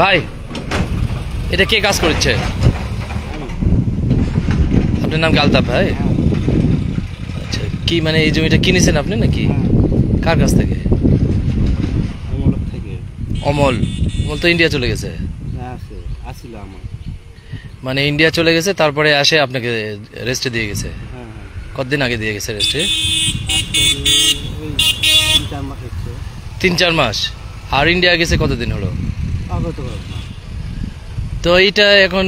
ভাই এটা কে কাজ করছে? আপনার নাম কি আলতাফ ভাই? আচ্ছা, কি মানে এই জমিটা কিনেছেন আপনি নাকি? কার কাছ থেকে? অমল। অমল তো ইন্ডিয়া চলে গেছে। মানে ইন্ডিয়া চলে গেছে, তারপরে আসে আপনাকে রেস্টে দিয়ে গেছে। কতদিন আগে দিয়ে গেছে রেস্টে? 3-4 মাস। আর ইন্ডিয়া গেছে কতদিন হলো? তো এইটা এখন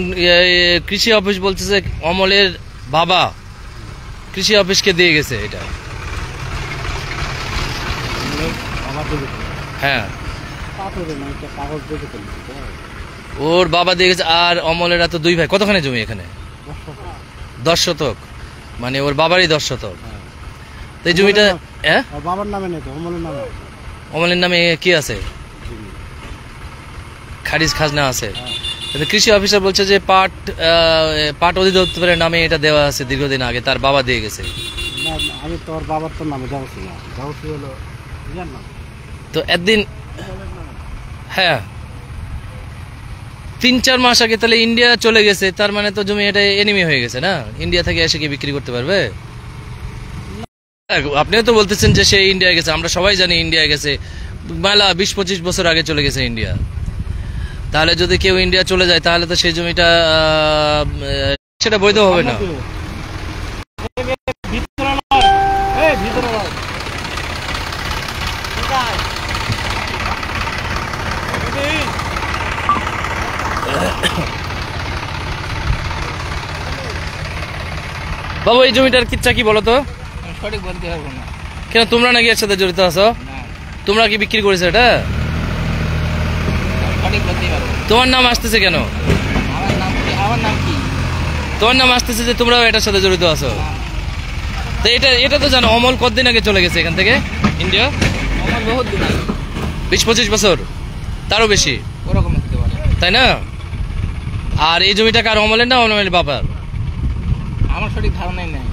কৃষি অফিস বলতেছে অমলের বাবা কৃষি অফিসকে দিয়ে গেছে এটা। হ্যাঁ, ওর বাবা দিয়ে গেছে। আর অমলের তো 2 ভাই। কতখানি জমি এখানে? 10 শতক। মানে ওর বাবারই 10 শতক। তো এই জমিটা বাবার নামে নেই তো, অমলের নামে। অমলের নামে কি আছে? খারিজ খাজনা আছে। কৃষি অফিসার বলছে যে পাট অধিদপ্তরের নামে এটা দেওয়া আছে দীর্ঘদিন আগে, তার বাবা দিয়ে গেছে। আমি তোর বাবার তো নামে যাচ্ছি না, যাচ্ছি হলো তো একদিন হ্যাঁ 3-4 মাস আগে তাহলে ইন্ডিয়া চলে গেছে, তার মানে তো জমি এটা এনিমি হয়ে গেছে না? ইন্ডিয়া থেকে এসে কি বিক্রি করতে পারবে? আপনিও তো বলতেছেন যে সে ইন্ডিয়া গেছে, আমরা সবাই জানি ইন্ডিয়া গেছে, মেলা 20-25 বছর আগে চলে গেছে ইন্ডিয়া। তাহলে যদি কেউ ইন্ডিয়া চলে যায় তাহলে তো সেই জমিটা সেটা বৈধ হবে না। বাবু এই জমিটার কিচ্ছা কি বলো তো? সঠিক বলতে পারবো না। কেন, তোমরা নাকি এর সাথে জড়িত আছো? তোমরা কি বিক্রি করেছো এটা? তোমার নাম আসতেছে কেন? আমার নাম কি? তোমার নাম আসতেছে যে তোমরাও এটার সাথে জড়িত আছো। তো এটা তো জানো অমল কতদিন আগে চলে গেছে এখান থেকে ইন্ডিয়া? আমার বহুত দিন 20-25 বছর, তারও বেশি, ওরকম হতে পারে, তাই না? আর এই জমিটা কার, অমলের না অমলের বাবার? আমার সঠিক ধারণাই নেই।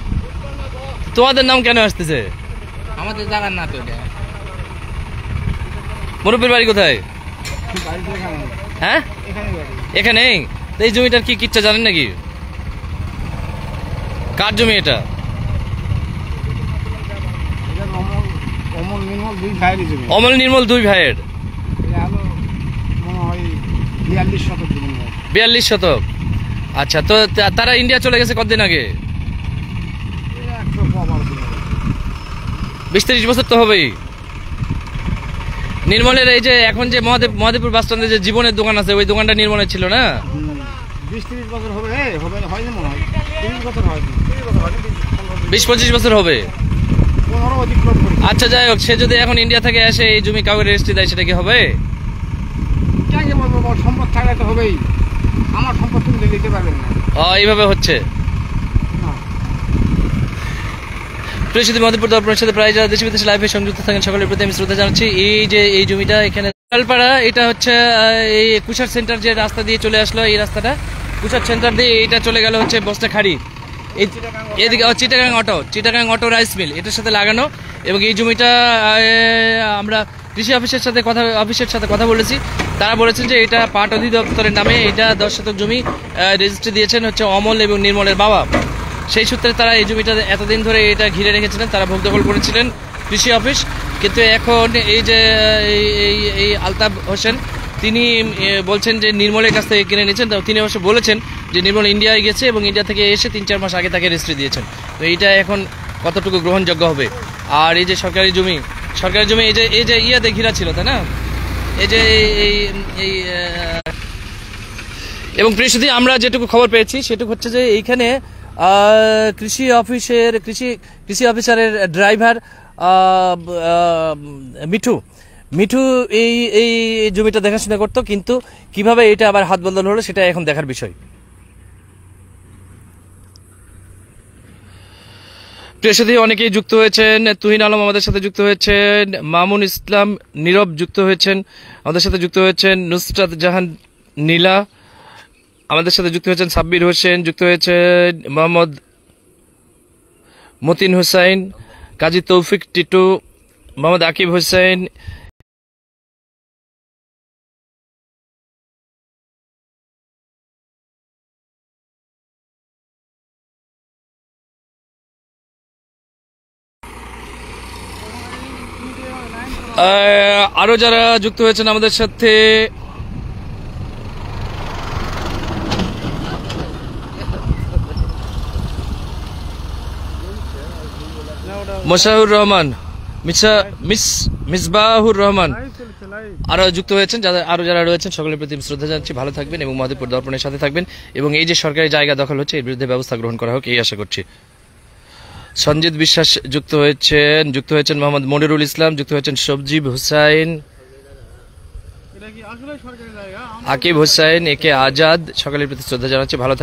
তোমাদের নাম কেন আসতেছে? আমাদের জায়গার না তো এটা। মুরব্বীর বাড়ি কোথায়? হ্যাঁ, এখানেই। এই জমিটার কি কিচ্ছা জানেন নাকি? কার জমি এটা? অমল নির্মল 2 ভাইয়ের। 42 শতক। আচ্ছা, তো তারা ইন্ডিয়া চলে গেছে কতদিন আগে? 20-30 বছর তো হবেই। নির্মলের এই যে এখন যে মহাদেবপুর বাস স্ট্যান্ডে যে জীবনের দোকান আছে, ওই দোকানটা নির্মলের ছিল না? 20-30 বছর হবে। হয় না মনে হয় 30 বছর হয়, 20-25 বছর হবে। আচ্ছা, যাই হোক, সে যদি এখন ইন্ডিয়া থেকে এসে এই জমি কাউকে রেজিস্ট্রি দেয় সেটা কি হবে? সম্পদ থাকলে তো হবেই। আমার সম্পদ তুমি দিতে পারবেন না। এইভাবে হচ্ছে। মহাদেবপুর দর্পণের সাথে প্রায় যারা দেশে বিদেশে লাইভে সংযুক্ত থাকেন সকলের প্রতি আমি শ্রদ্ধা জানাচ্ছি। এই যে এই জমিটা এখানে লালপাড়া, এটা হচ্ছে এই কুশার সেন্টার যে রাস্তা দিয়ে চলে আসলো, এই রাস্তাটা কুশার সেন্টার দিয়ে এটা চলে গেল হচ্ছে বস্তাখাড়ি, এদিকে চিটাগাং অটো রাইস মিল এটার সাথে লাগানো। এবং এই জমিটা আমরা কৃষি অফিসের সাথে কথা বলেছি। তারা বলেছেন যে এটা পাট অধিদপ্তরের নামে এটা 10 শতক জমি রেজিস্ট্রি দিয়েছেন হচ্ছে অমল এবং নির্মলের বাবা। সেই সূত্রে তারা এই জমিটা এতদিন ধরে এটা ঘিরে রেখেছিলেন, তারা ভোগ দখল করেছিলেন কৃষি অফিস। কিন্তু এখন এই যে এই আলতাফ হোসেন তিনি বলছেন যে নির্মলের কাছ থেকে কিনে নিয়েছেন। তিনি অবশ্য বলেছেন যে নির্মল ইন্ডিয়ায় গেছে এবং ইন্ডিয়া থেকে এসে 3-4 মাস আগে তাকে রেজিস্ট্রি দিয়েছেন। তো এইটা এখন কতটুকু গ্রহণযোগ্য হবে? আর এই যে সরকারি জমি এই যে ইয়াতে ঘিরা ছিল, তাই না? এই যে এই এবং প্রিয়সুধী আমরা যেটুকু খবর পেয়েছি সেটুকু হচ্ছে যে এইখানে কৃষি অফিসারের ড্রাইভার মিঠু এই জমিটা দেখাশোনা করতো, কিন্তু কিভাবে এটা আবার হাত বদল হলো সেটা এখন দেখার বিষয়। প্রিয়সুধী অনেকেই যুক্ত হয়েছেন। তুহিন আলম আমাদের সাথে যুক্ত হয়েছেন, মামুন ইসলাম নীরব যুক্ত হয়েছেন আমাদের সাথে, যুক্ত হয়েছেন নুসরাত জাহান নীলা আমাদের সাথে যুক্ত হয়েছেন, সাব্বির হোসেন যুক্ত হয়েছেন, মোহাম্মদ মতিন হুসাইন, কাজী তৌফিক টিটু, মোহাম্মদ আকিব হোসেন। আরো যারা যুক্ত হয়েছেন আমাদের সাথে, মোশাহুর রহমান, মিসবাহুর রহমান আরো যুক্ত হয়েছেন। যারা রয়েছেন সকলের প্রতি শ্রদ্ধা জানাচ্ছি। ভালো থাকবেন এবং মহাদেবপুর দর্পণের সাথে থাকবেন এবং এই যে সরকারি জায়গা দখল হচ্ছে এর বিরুদ্ধে ব্যবস্থা গ্রহণ করা হোক এই আশা করছি। সঞ্জিত বিশ্বাস যুক্ত হয়েছেন মোহাম্মদ মনিরুল ইসলাম, যুক্ত হয়েছেন সবজিব হুসাইন, আকিব হুসাইন, একে আজাদ, সকলের প্রতি শ্রদ্ধা জানাচ্ছি। ভালো থাকবেন।